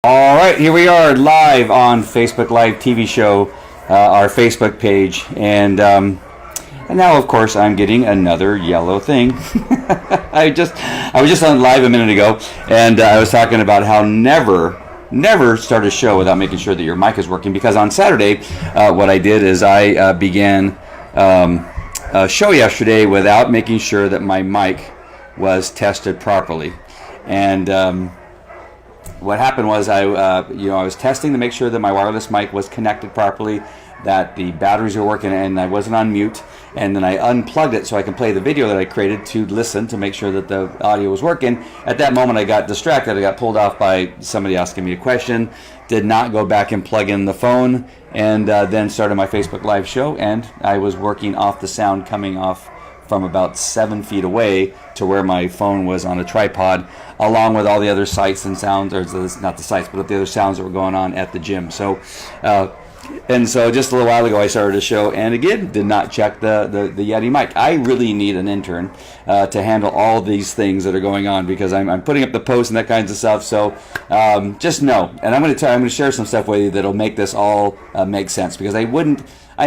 All right, here we are live on Facebook Live TV show, our Facebook page, and now, of course, I'm getting another yellow thing. I was just on live a minute ago, and I was talking about how never start a show without making sure that your mic is working. Because on Saturday, what I did is I began a show yesterday without making sure that my mic was tested properly, and what happened was I was testing to make sure that my wireless mic was connected properly, that the batteries were working, and I wasn't on mute. And then I unplugged it so I can play the video that I created to listen to make sure that the audio was working. At that moment, I got distracted. I got pulled off by somebody asking me a question. Did not go back and plug in the phone, and then started my Facebook Live show. And I was working off the sound coming off from about 7 feet away to where my phone was on a tripod, along with all the other sights and sounds, or not the sights, but the other sounds that were going on at the gym. So just a little while ago I started a show, and again did not check the Yeti mic. I really need an intern to handle all these things that are going on, because I'm putting up the posts and that kinds of stuff. So just know, and I'm going to share some stuff with you that'll make this all make sense, because I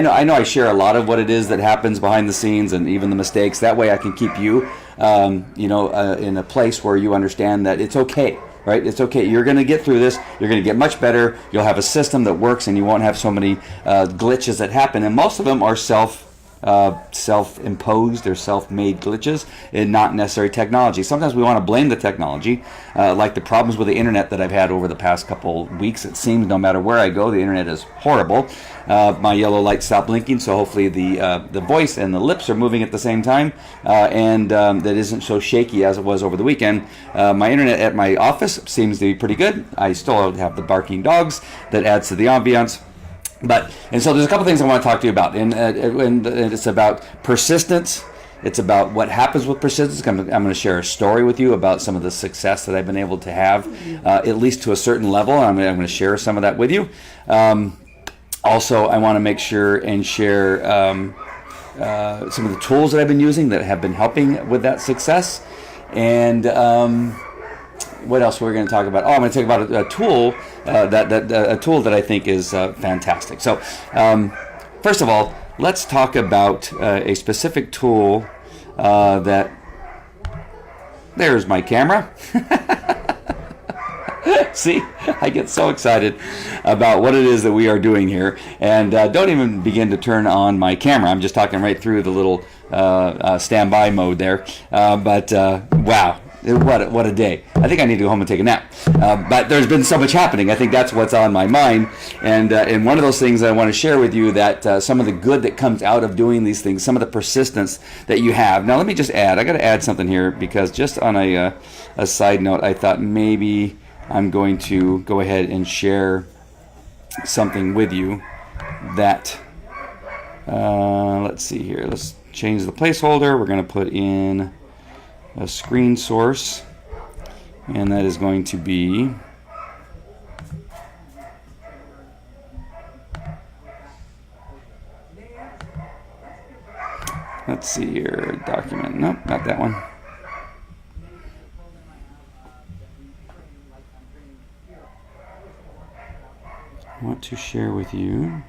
know I share a lot of what it is that happens behind the scenes, and even the mistakes. That way I can keep you in a place where you understand that it's okay. Right? It's okay. You're going to get through this. You're going to get much better. You'll have a system that works, and you won't have so many glitches that happen. And most of them are self-imposed or self-made glitches, and not necessarily technology. Sometimes we want to blame the technology, like the problems with the internet that I've had over the past couple weeks. It seems no matter where I go, the internet is horrible. My yellow light stopped blinking, so hopefully the voice and the lips are moving at the same time, and that isn't so shaky as it was over the weekend. My internet at my office seems to be pretty good. I still have the barking dogs that adds to the ambiance. And so there's a couple things I want to talk to you about, and it's about persistence. It's about what happens with persistence. I'm going to share a story with you about some of the success that I've been able to have, at least to a certain level. I'm going to share some of that with you. Also, I want to make sure and share some of the tools that I've been using that have been helping with that success. And what else we're going to talk about? Oh, I'm going to talk about a tool a tool that I think is fantastic. So, first of all, let's talk about a specific tool that. There's my camera. See, I get so excited about what it is that we are doing here, and don't even begin to turn on my camera. I'm just talking right through the little standby mode there. Wow. What a day. I think I need to go home and take a nap. But there's been so much happening. I think that's what's on my mind. And one of those things I want to share with you, that some of the good that comes out of doing these things, some of the persistence that you have. Now, let me just add. I got to add something here, because just on a side note, I thought maybe I'm going to go ahead and share something with you that, let's see here. Let's change the placeholder. We're going to put in a screen source, and that is going to be let's see here, document. Nope, not that one. I want to share with you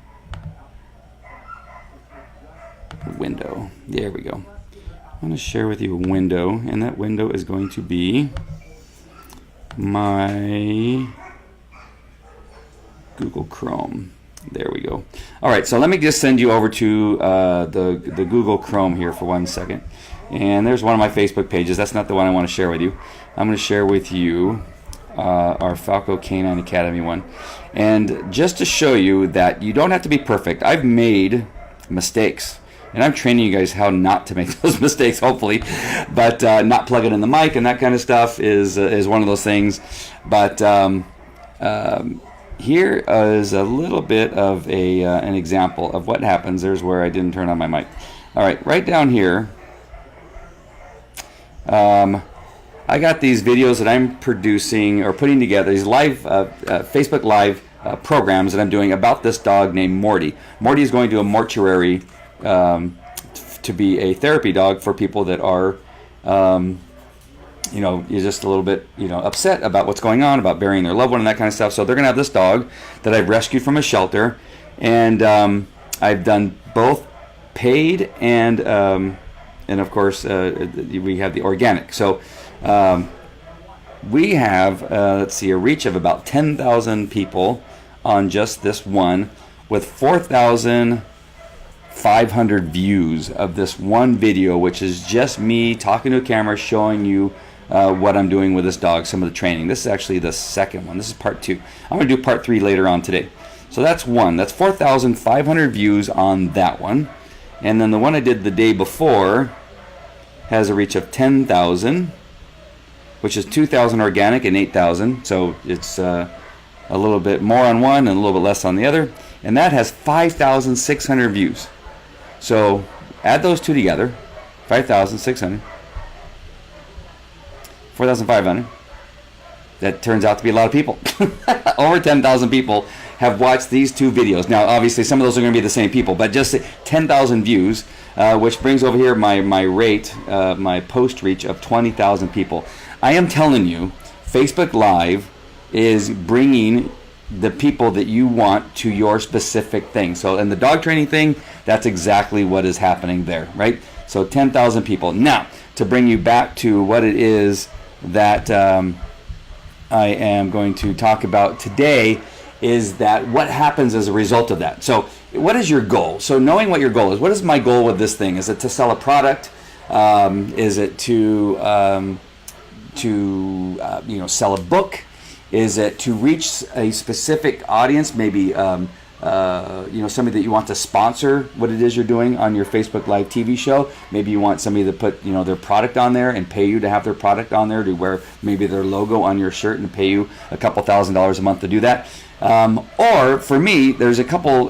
a window. There we go. I'm going to share with you a window, and that window is going to be my Google Chrome. There we go. All right, so let me just send you over to the Google Chrome here for 1 second. And there's one of my Facebook pages. That's not the one I want to share with you. I'm going to share with you our Falco Canine Academy one. And just to show you that you don't have to be perfect, I've made mistakes. And I'm training you guys how not to make those mistakes, hopefully. But not plugging in the mic and that kind of stuff is one of those things. But here is a little bit of an example of what happens. There's where I didn't turn on my mic. All right, right down here, I got these videos that I'm producing or putting together, these live Facebook Live programs that I'm doing about this dog named Morty. Morty is going to a mortuary to be a therapy dog for people that are you're just a little bit, upset about what's going on, about burying their loved one and that kind of stuff. So they're going to have this dog that I've rescued from a shelter, and I've done both paid and of course we have the organic. So we have let's see, a reach of about 10,000 people on just this one, with 4,500 views of this one video, which is just me talking to a camera, showing you what I'm doing with this dog, some of the training. This is actually the second one. This is part 2. I'm going to do part 3 later on today. So that's one. That's 4,500 views on that one. And then the one I did the day before has a reach of 10,000, which is 2,000 organic and 8,000. So it's a little bit more on one and a little bit less on the other. And that has 5,600 views. So add those two together, 5,600, 4,500. That turns out to be a lot of people. Over 10,000 people have watched these two videos. Now, obviously, some of those are going to be the same people, but just 10,000 views, which brings over here my rate, my post reach of 20,000 people. I am telling you, Facebook Live is bringing the people that you want to your specific thing. So in the dog training thing, that's exactly what is happening there, right? So 10,000 people. Now, to bring you back to what it is that I am going to talk about today, is that what happens as a result of that. So what is your goal? So knowing what your goal is, what is my goal with this thing? Is it to sell a product? Is it to sell a book? Is it to reach a specific audience, maybe somebody that you want to sponsor what it is you're doing on your Facebook Live TV show? Maybe you want somebody to put their product on there and pay you to have their product on there, to wear maybe their logo on your shirt and pay you a couple $1,000s a month to do that. Or for me, there's a couple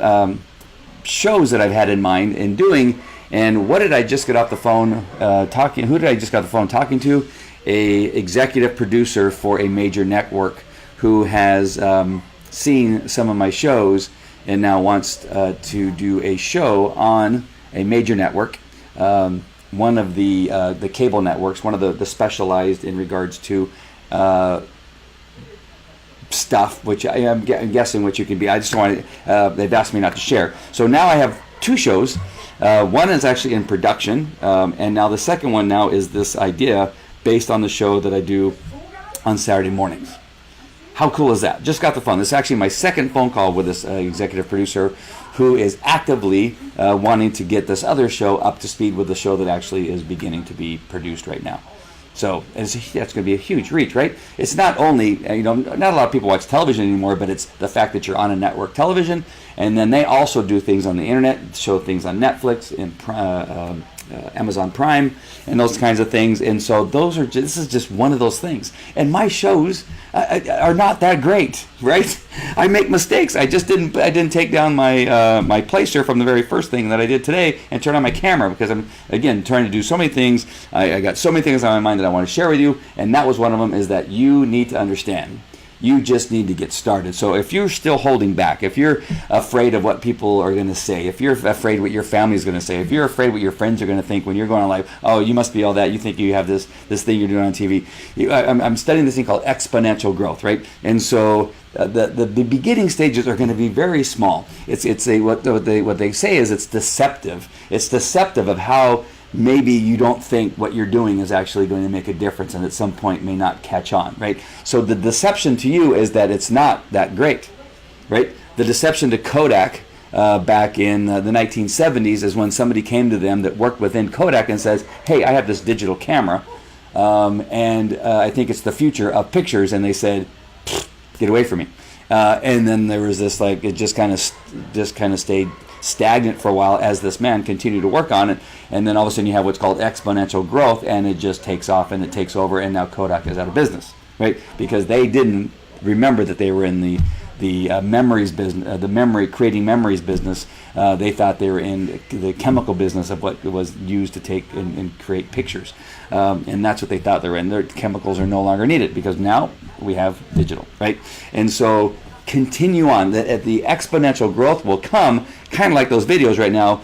shows that I've had in mind in doing. And what did I just get off the phone talking? Who did I just get off the phone talking to? A executive producer for a major network who has seen some of my shows and now wants to do a show on a major network, one of the cable networks, one of the specialized in regards to stuff, which I am guessing what you can be. I just wanted, they've asked me not to share. So now I have two shows. One is actually in production, and now the second one now is this idea based on the show that I do on Saturday mornings. How cool is that? Just got the phone. This is actually my second phone call with this executive producer who is actively wanting to get this other show up to speed with the show that actually is beginning to be produced right now. So that's going to be a huge reach, right? It's not only, not a lot of people watch television anymore, but it's the fact that you're on a network television, and then they also do things on the internet, show things on Netflix and Amazon Prime and those kinds of things. And so this is just one of those things. And my shows are not that great, right? I make mistakes. I didn't take down my placer from the very first thing that I did today and turn on my camera, because I'm, again, trying to do so many things. I got so many things on my mind that I want to share with you, and that was one of them, is that you need to understand. You just need to get started. So if you're still holding back, if you're afraid of what people are going to say, if you're afraid what your family is going to say, if you're afraid what your friends are going to think when you're going on live, oh, you must be all that, you think you have this thing you're doing on TV. I'm studying this thing called exponential growth, right? And so the beginning stages are going to be very small. What they say is it's deceptive. It's deceptive of how maybe you don't think what you're doing is actually going to make a difference, and at some point may not catch on, right? So the deception to you is that it's not that great, right? The deception to Kodak back in the 1970s is when somebody came to them that worked within Kodak and says, hey, I have this digital camera, and I think it's the future of pictures, and they said, get away from me. And then there was this, it just kind of stayed stagnant for a while as this man continued to work on it, and then all of a sudden you have what's called exponential growth, and it just takes off and it takes over, and now Kodak is out of business, right? Because they didn't remember that they were in the memories business, the creating memories business. They thought they were in the chemical business of what was used to take and create pictures, and that's what they thought they were in. Their chemicals are no longer needed because now we have digital, right? And so continue on. The exponential growth will come, kind of like those videos right now,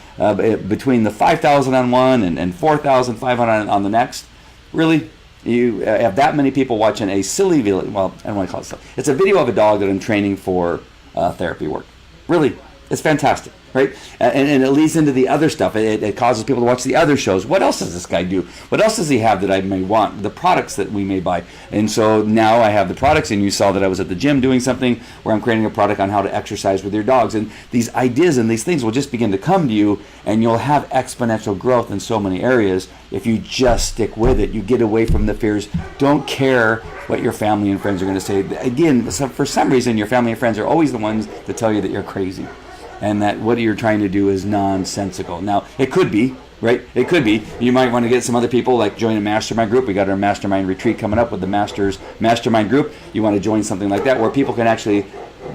between the 5,000 on one and 4,500 on the next. Really, you have that many people watching a silly video. Well, I don't want to call it silly. It's a video of a dog that I'm training for therapy work. Really, it's fantastic, right? And it leads into the other stuff. It causes people to watch the other shows. What else does this guy do? What else does he have that I may want? The products that we may buy. And so now I have the products, and you saw that I was at the gym doing something where I'm creating a product on how to exercise with your dogs. And these ideas and these things will just begin to come to you, and you'll have exponential growth in so many areas if you just stick with it. You get away from the fears. Don't care what your family and friends are going to say. Again, for some reason, your family and friends are always the ones that tell you that you're crazy, and that what you're trying to do is nonsensical. Now, it could be, right? It could be. You might want to get some other people, like join a mastermind group. We got our mastermind retreat coming up with the Masters Mastermind group. You want to join something like that where people can actually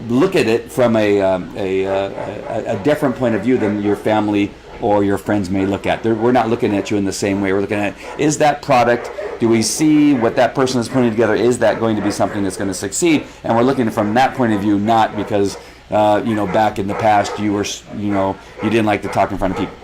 look at it from a different point of view than your family or your friends may look at. We're not looking at you in the same way. We're looking at, is that product, do we see what that person is putting together, is that going to be something that's going to succeed? And we're looking from that point of view, not because back in the past you didn't like to talk in front of people.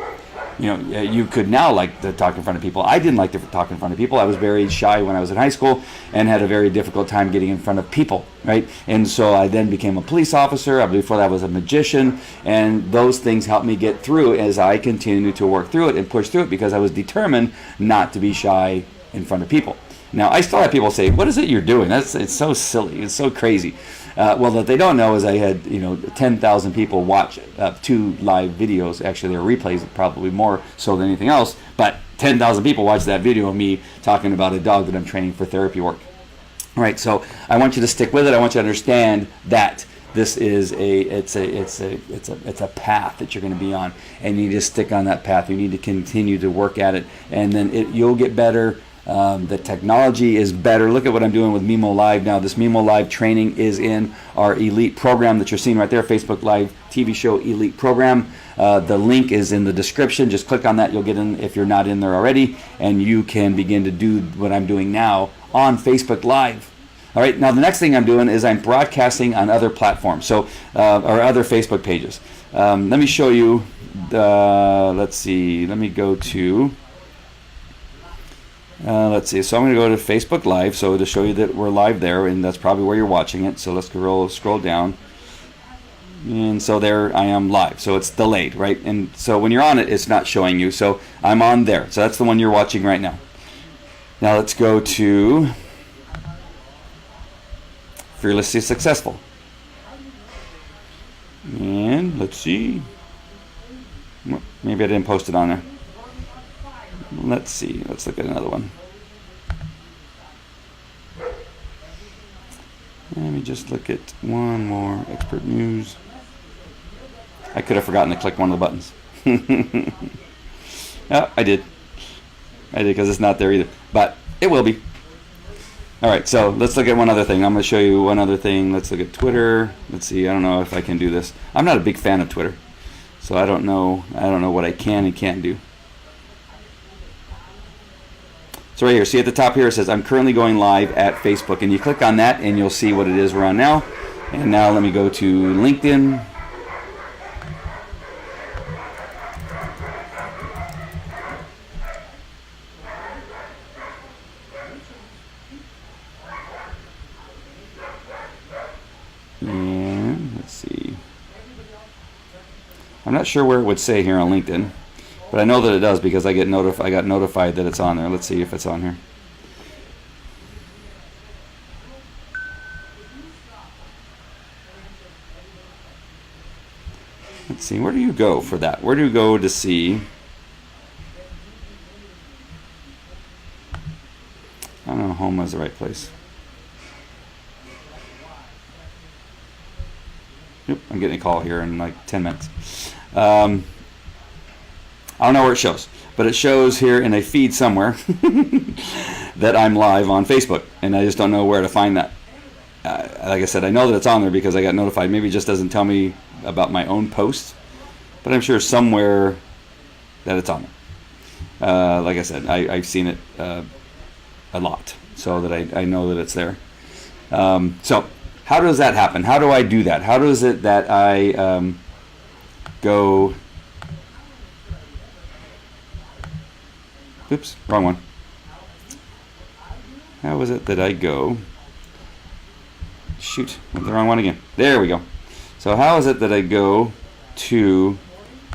You could now like to talk in front of people. I didn't like to talk in front of people. I was very shy when I was in high school and had a very difficult time getting in front of people, right? And so I then became a police officer. Before that I was a magician, and those things helped me get through as I continued to work through it and push through it, because I was determined not to be shy in front of people. Now, I still have people say, what is it you're doing? It's so silly. It's so crazy. Well, what they don't know is I had 10,000 people watch 2 live videos. Actually, there are replays, probably more so than anything else. But 10,000 people watched that video of me talking about a dog that I'm training for therapy work. All right, so I want you to stick with it. I want you to understand that this is it's a path that you're going to be on, and you need to stick on that path. You need to continue to work at it, and then you'll get better. The technology is better. Look at what I'm doing with Mimo Live now. This Mimo Live training is in our Elite program that you're seeing right there, Facebook Live TV show Elite program. The link is in the description. Just click on that. You'll get in if you're not in there already, and you can begin to do what I'm doing now on Facebook Live. All right, now the next thing I'm doing is I'm broadcasting on other platforms, or other Facebook pages. Let me show you, let's see, let me go to, let's see, so I'm going to go to Facebook Live, so to show you that we're live there, and that's probably where you're watching it. So let's scroll down, and so there I am live, so it's delayed, right? And so when you're on it, it's not showing you, so I'm on there. So that's the one you're watching right now. Now let's go to Fearlessly Successful, and let's see, maybe I didn't post it on there. Let's see, let's look at another one. Let me just look at one more. Expert news. I could have forgotten to click one of the buttons. Oh, I did because it's not there either, but it will be. All right, so let's look at one other thing. I'm going to show you one other thing. Let's look at Twitter. Let's see, I don't know if I can do this. I'm not a big fan of Twitter, so I don't know what I can and can't do. So right here, see at the top here it says I'm currently going live at Facebook, and you click on that and you'll see what it is we're on now. And now let me go to LinkedIn. And let's see. I'm not sure where it would say here on LinkedIn, but I know that it does because I got notified that it's on there. Let's see if it's on here. Let's see, where do you go for that? Where do you go to see? I don't know, home is the right place. Yep, I'm getting a call here in like 10 minutes. I don't know where it shows, but it shows here in a feed somewhere that I'm live on Facebook, and I just don't know where to find that. Like I said, I know that it's on there because I got notified. Maybe it just doesn't tell me about my own posts, but I'm sure somewhere that it's on there. Like I said, I've seen it a lot, so that I know that it's there. So how does that happen? How do I do that? How does it that I go... Oops, wrong one. how is it that I go? Shoot, went the wrong one again. There we go. So how is it that I go to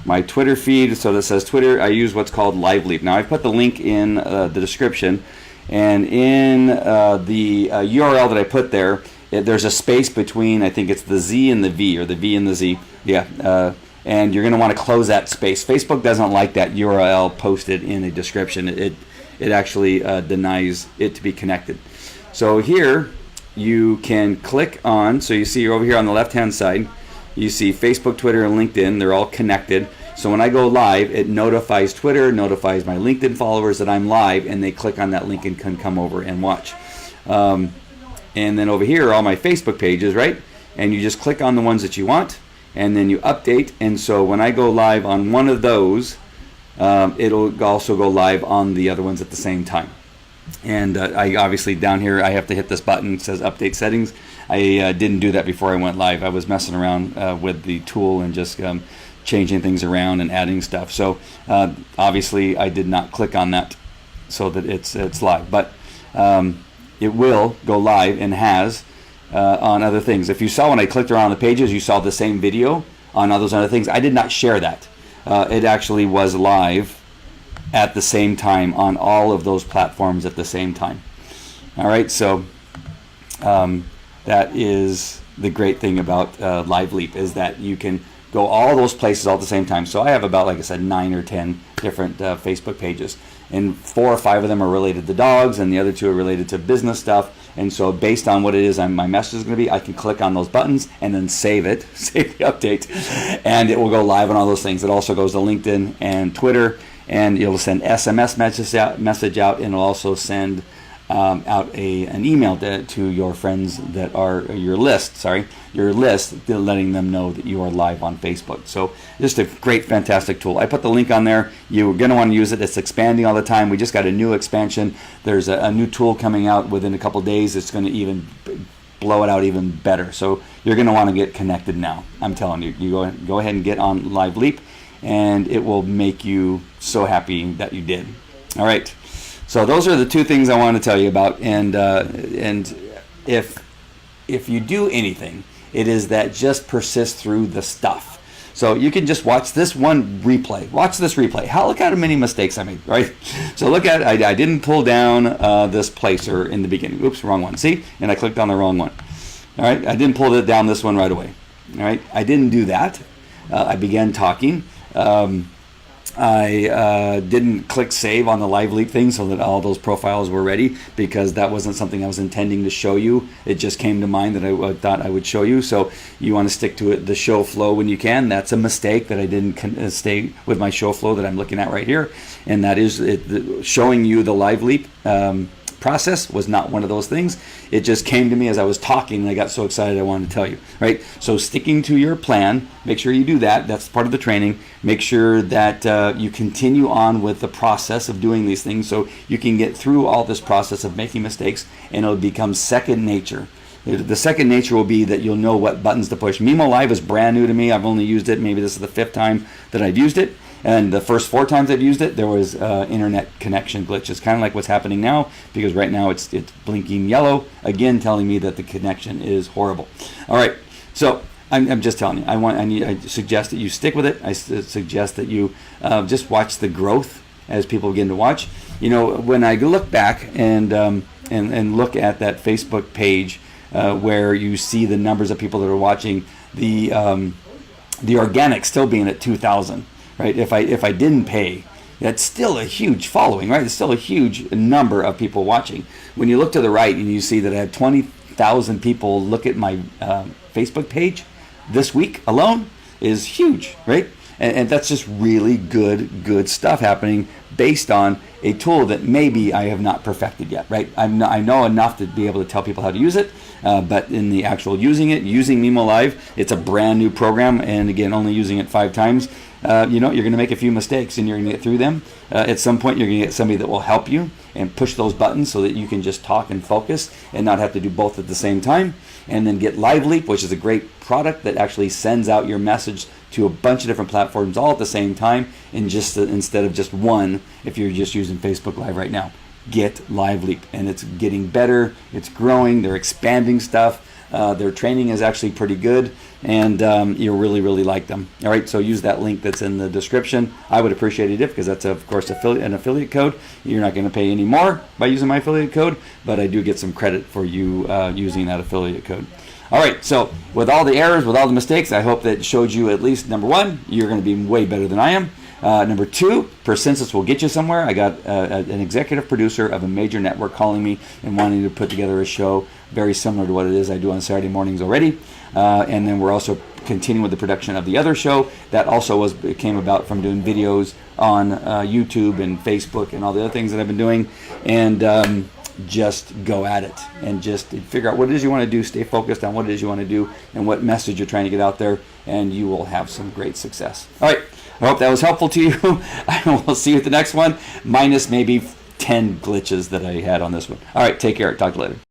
my Twitter feed? So that says Twitter, I use what's called Liveleap. Now I put the link in the description, and in the URL that I put there, there's a space between, I think it's the Z and the V, or the V and the Z. Yeah, and you're going to want to close that space. Facebook doesn't like that URL posted in a description. It actually denies it to be connected. So here you can click on, so you see over here on the left hand side, you see Facebook, Twitter, and LinkedIn. They're all connected. So when I go live, it notifies Twitter, notifies my LinkedIn followers that I'm live, and they click on that link and can come over and watch. And then over here are all my Facebook pages, right? And you just click on the ones that you want, and then you update. And so when I go live on one of those, it'll also go live on the other ones at the same time. And I obviously down here I have to hit this button. It says update settings. I didn't do that before I went live. I was messing around with the tool and just changing things around and adding stuff. So obviously I did not click on that so that it's live, but it will go live and has on other things. If you saw when I clicked around the pages, you saw the same video on all those other things. I did not share that. It actually was live at the same time on all of those platforms at the same time. All right, so that is the great thing about Liveleap, is that you can go all those places all at the same time. So I have about, like I said, 9 or 10 different Facebook pages, and 4 or 5 of them are related to dogs, and the other 2 are related to business stuff. And so based on what it is my message is going to be, I can click on those buttons and then save it, save the update, and it will go live on all those things. It also goes to LinkedIn and Twitter, and it'll send SMS message out, and it'll also send out an email to your friends that are your list, letting them know that you are live on Facebook. So just a great, fantastic tool. I put the link on there. You're going to want to use it. It's expanding all the time. We just got a new expansion. There's a new tool coming out within a couple days. It's going to even blow it out even better. So you're going to want to get connected now. I'm telling you. You go ahead and get on Liveleap, and it will make you so happy that you did. All right. So those are the 2 things I want to tell you about, and if you do anything, it is that just persist through the stuff. So you can just watch this one replay. Watch this replay. Look at how many mistakes I made, right? So look at I didn't pull down this placer in the beginning. Oops, wrong one. See? And I clicked on the wrong one. All right, I didn't pull it down this one right away. All right, I didn't do that. I began talking. I didn't click save on the Liveleap thing so that all those profiles were ready, because that wasn't something I was intending to show you. It just came to mind that I thought I would show you. So you want to stick to it, the show flow when you can. That's a mistake that I didn't stay with my show flow that I'm looking at right here, and that is showing you the Liveleap process was not one of those things. It just came to me as I was talking, and I got so excited I wanted to tell you, right? So sticking to your plan, make sure you do that. That's part of the training. Make sure that you continue on with the process of doing these things so you can get through all this process of making mistakes, and it'll become second nature. The second nature will be that you'll know what buttons to push. Mimo Live is brand new to me. I've only used it, maybe this is the 5th time that I've used it. And the first 4 times I've used it, there was internet connection glitches, kind of like what's happening now, because right now it's blinking yellow, again telling me that the connection is horrible. All right, so I'm just telling you, I suggest that you stick with it. I suggest that you just watch the growth as people begin to watch. You know, when I look back and look at that Facebook page where you see the numbers of people that are watching, the organic still being at 2,000. Right? If I didn't pay, that's still a huge following, right? It's still a huge number of people watching. When you look to the right and you see that I had 20,000 people look at my Facebook page this week alone, is huge, right? And that's just really good stuff happening based on a tool that maybe I have not perfected yet, right? I know enough to be able to tell people how to use it, but in the actual using Mimo Live, it's a brand new program, and again, only using it 5 times. You're going to make a few mistakes, and you're going to get through them. At some point, you're going to get somebody that will help you and push those buttons so that you can just talk and focus and not have to do both at the same time. And then get Liveleap, which is a great product that actually sends out your message to a bunch of different platforms all at the same time, and just instead of just one, if you're just using Facebook Live right now. get Liveleap, and it's getting better. It's growing. They're expanding stuff. Their training is actually pretty good, and you'll really, really like them. All right, so use that link that's in the description. I would appreciate it because that's, of course, an affiliate code. You're not going to pay any more by using my affiliate code, but I do get some credit for you using that affiliate code. All right, so with all the errors, with all the mistakes, I hope that showed you at least, number one, you're going to be way better than I am. Number two, persistence will get you somewhere. I got an executive producer of a major network calling me and wanting to put together a show very similar to what it is I do on Saturday mornings already. And then we're also continuing with the production of the other show. That also came about from doing videos on YouTube and Facebook and all the other things that I've been doing. And just go at it and just figure out what it is you want to do. Stay focused on what it is you want to do and what message you're trying to get out there, and you will have some great success. All right. I hope that was helpful to you. I will see you at the next one, minus maybe 10 glitches that I had on this one. All right, take care. Talk to you later.